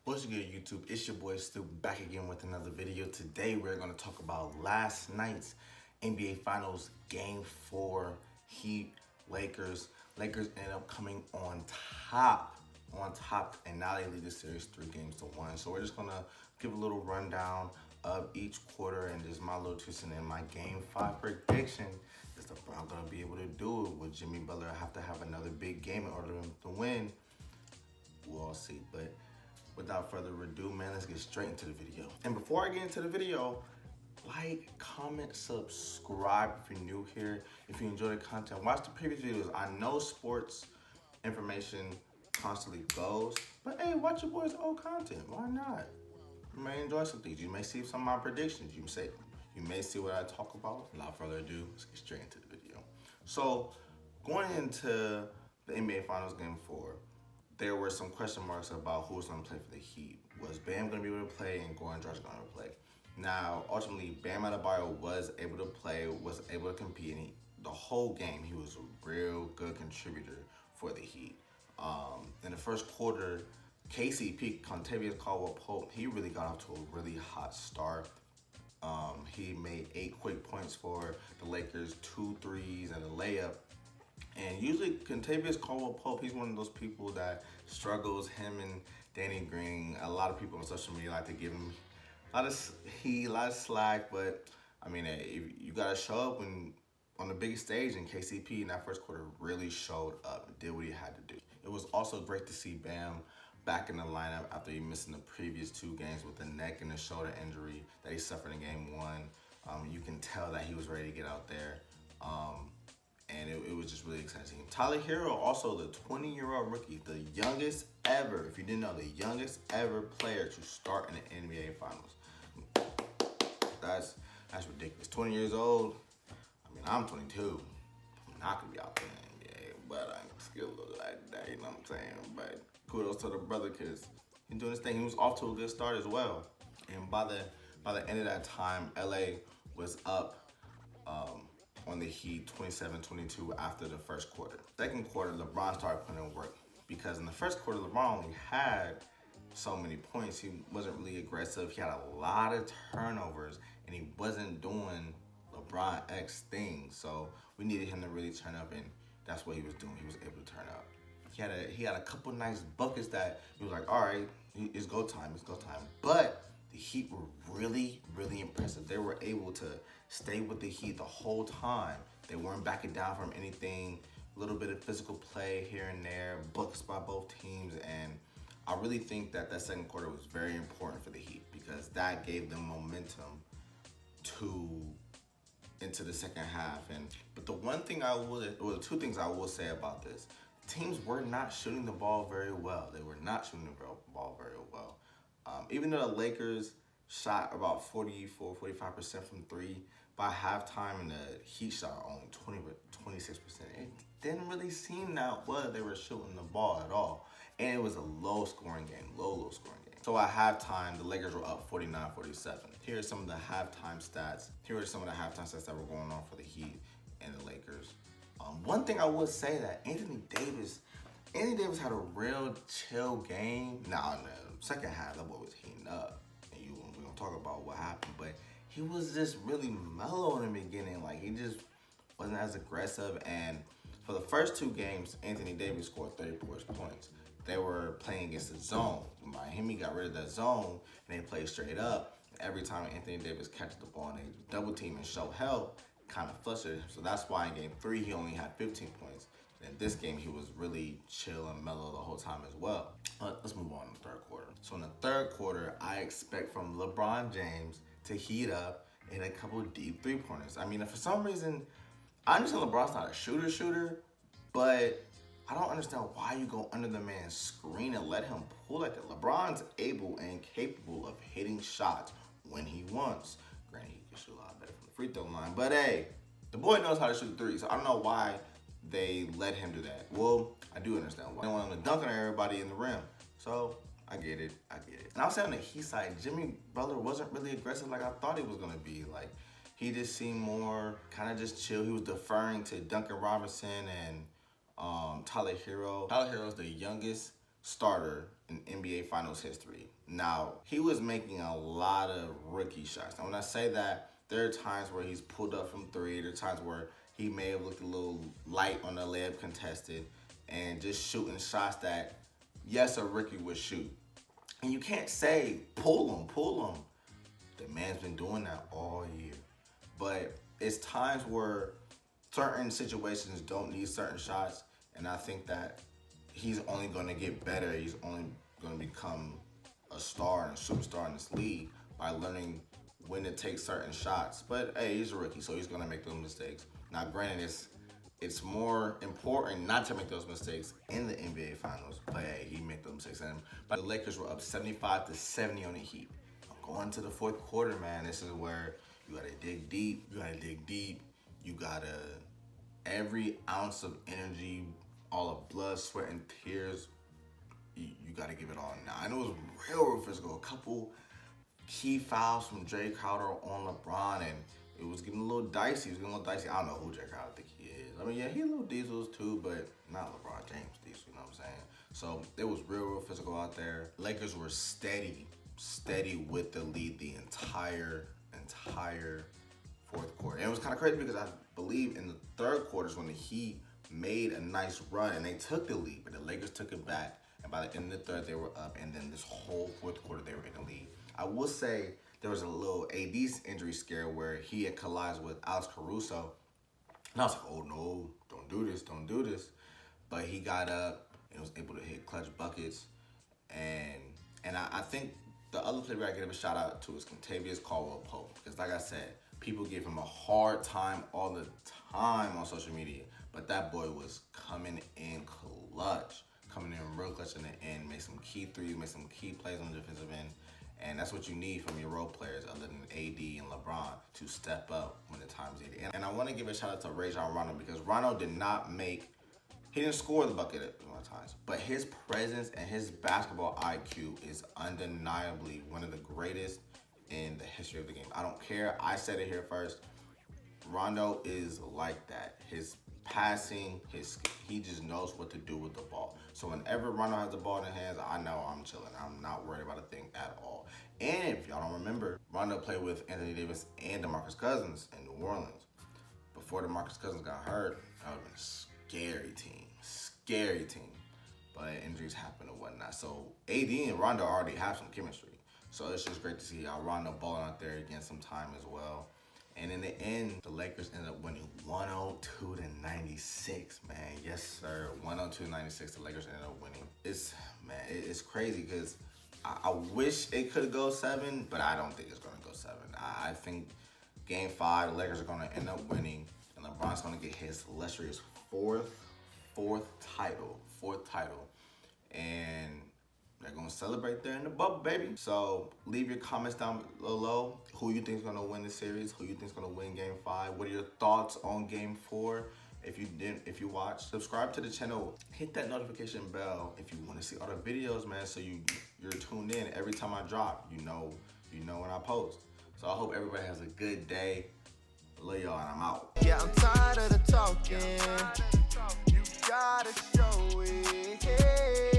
What's good, YouTube? It's your boy Stu back again with another video. Today we're going to talk about last night's NBA Finals Game 4 Heat Lakers. Lakers ended up coming on top, and now they lead the series 3-1. So we're just going to give a little rundown of each quarter and just my little twist in my Game 5 prediction. Is LeBron going to be able to do it? Will Jimmy Butler have to have another big game in order to win? We'll all see, but without further ado, man, let's get straight into the video. And before I get into the video, like, comment, subscribe if you're new here. If you enjoy the content, watch the previous videos. I know sports information constantly goes, but hey, watch your boys' old content. Why not? You may enjoy some things. You may see some of my predictions. You may see what I talk about. Without further ado, let's get straight into the video. So, going into the NBA Finals Game 4, there were some question marks about who was going to play for the Heat. Was Bam going to be able to play and Goran Dragic going to play? Now, ultimately, Bam Adebayo was able to play, was able to compete, and the whole game, he was a real good contributor for the Heat. In the first quarter, KCP, Contavious Caldwell-Pope, he really got off to a really hot start. He made 8 quick points for the Lakers, 2 threes, and a layup. And usually, Contavious Caldwell-Pope, he's one of those people that struggles. Him and Danny Green, a lot of people on social media like to give him a lot of slack. But I mean, you gotta show up on the biggest stage. And KCP in that first quarter really showed up and did what he had to do. It was also great to see Bam back in the lineup after he missed in the previous 2 games with the neck and the shoulder injury that he suffered in Game 1. You can tell that he was ready to get out there. And it was just really exciting. Tyler Hero, also the 20-year-old rookie, the youngest ever, if you didn't know, the youngest ever player to start in the NBA Finals. That's ridiculous. 20 years old. I mean, I'm 22. I'm not gonna be out there in the NBA, but I still look like that. You know what I'm saying? But kudos to the brother, cause he's doing his thing. He was off to a good start as well. And by the end of that time, LA was up. On the Heat 27-22 after the first quarter. Second quarter, LeBron started putting in work because in the first quarter, LeBron only had so many points. He wasn't really aggressive. He had a lot of turnovers and he wasn't doing LeBron X things. So we needed him to really turn up, and that's what he was doing. He was able to turn up. He had a couple nice buckets that he was like, all right, it's go time, But the Heat were really, really impressive. They were able to stay with the Heat the whole time. They weren't backing down from anything. A little bit of physical play here and there, buckets by both teams, and I really think that second quarter was very important for the Heat because that gave them momentum into the second half. But the one thing the 2 things I will say about this, teams were not shooting the ball very well. They were not shooting the ball very well. Even though the Lakers shot about 45% from 3 by halftime, and the Heat shot only 26%. It didn't really seem that well they were shooting the ball at all. And it was a low-scoring game. So at halftime, the Lakers were up 49-47. Here are some of the halftime stats. That were going on for the Heat and the Lakers. One thing I would say that Anthony Davis had a real chill game. Now, in the second half, that boy was heating up. And we're going to talk about what happened. But he was just really mellow in the beginning. Like, he just wasn't as aggressive. And for the first 2 games, Anthony Davis scored 34 points. They were playing against the zone. Miami got rid of that zone, and they played straight up. Every time Anthony Davis catches the ball and they double team and show help, kind of flustered him. So that's why in Game 3, he only had 15 points. In this game, he was really chill and mellow the whole time as well. Let's move on to the third quarter. So in the third quarter, I expect from LeBron James to heat up in a couple of deep 3-pointers. I mean, for some reason, I understand LeBron's not a shooter, but I don't understand why you go under the man's screen and let him pull like that. LeBron's able and capable of hitting shots when he wants. Granted, he can shoot a lot better from the free throw line, but hey, the boy knows how to shoot 3s. So I don't know why they let him do that. Well, I do understand why. They want him to dunk on everybody in the rim. So I get it. And I'll say on the Heat side, Jimmy Butler wasn't really aggressive like I thought he was gonna be. Like, he just seemed more kind of just chill. He was deferring to Duncan Robinson and Tyler Hero. Tyler Hero's the youngest starter in NBA Finals history. Now, he was making a lot of rookie shots. Now, when I say that, there are times where he's pulled up from three. There are times where he may have looked a little light on the layup contested and just shooting shots that, yes, a rookie would shoot. And you can't say, pull him. The man's been doing that all year. But it's times where certain situations don't need certain shots, and I think that he's only going to get better. He's only going to become a star and a superstar in this league by learning when to take certain shots. But hey, he's a rookie, so he's going to make those mistakes. Now, granted, it's more important not to make those mistakes in the NBA Finals, but hey, he made those mistakes. But the Lakers were up 75-70 on the Heat. Going to the fourth quarter, man, this is where you gotta dig deep. You gotta, every ounce of energy, all of blood, sweat, and tears, you gotta give it all now. And it was real physical. A couple key fouls from Jay Crowder on LeBron, and it was getting a little dicey. I don't know who Jay Crowder think he is. I mean, yeah, he a little diesels too, but not LeBron James diesel, you know what I'm saying? So it was real physical out there. Lakers were steady with the lead the entire fourth quarter. And it was kind of crazy because I believe in the third quarter is when the Heat made a nice run and they took the lead, but the Lakers took it back. And by the end of the third, they were up, and then this whole fourth quarter, they were in the lead. I will say there was a little AD's injury scare where he had collided with Alex Caruso. And I was like, oh no, don't do this. But he got up and was able to hit clutch buckets. And I think the other player I give a shout out to is Kentavious Caldwell-Pope. Because like I said, people give him a hard time all the time on social media. But that boy was coming in clutch. Coming in real clutch in the end. Made some key threes, made some key plays on the defensive end. And that's what you need from your role players other than AD and LeBron to step up when the time's needed. And I want to give a shout out to Rajon Rondo because Rondo he didn't score the bucket at one times, but his presence and his basketball IQ is undeniably one of the greatest in the history of the game. I don't care. I said it here first. Rondo is like that. His passing, he just knows what to do with the ball. So whenever Rondo has the ball in his hands, I know I'm chilling. I'm not worried about a thing at all. And if y'all don't remember, Rondo played with Anthony Davis and DeMarcus Cousins in New Orleans. Before DeMarcus Cousins got hurt, that would have been a scary team. But injuries happen and whatnot. So AD and Rondo already have some chemistry. So it's just great to see how Rondo balling out there again some time as well. And in the end, the Lakers ended up winning 102-96, man. Yes, sir. 102-96, the Lakers ended up winning. It's crazy because I wish it could go 7, but I don't think it's going to go 7. I think Game 5, the Lakers are going to end up winning, and LeBron's going to get his illustrious fourth title. And they're going to celebrate there in the bubble, baby. So leave your comments down below. Who you think is going to win the series? Who you think is going to win Game 5? What are your thoughts on Game 4? If you watched, subscribe to the channel. Hit that notification bell if you want to see all the videos, man. So you're tuned in every time I drop. You know when I post. So I hope everybody has a good day. Love y'all, and I'm out. Yeah, I'm tired of the talking. You gotta show it. Hey.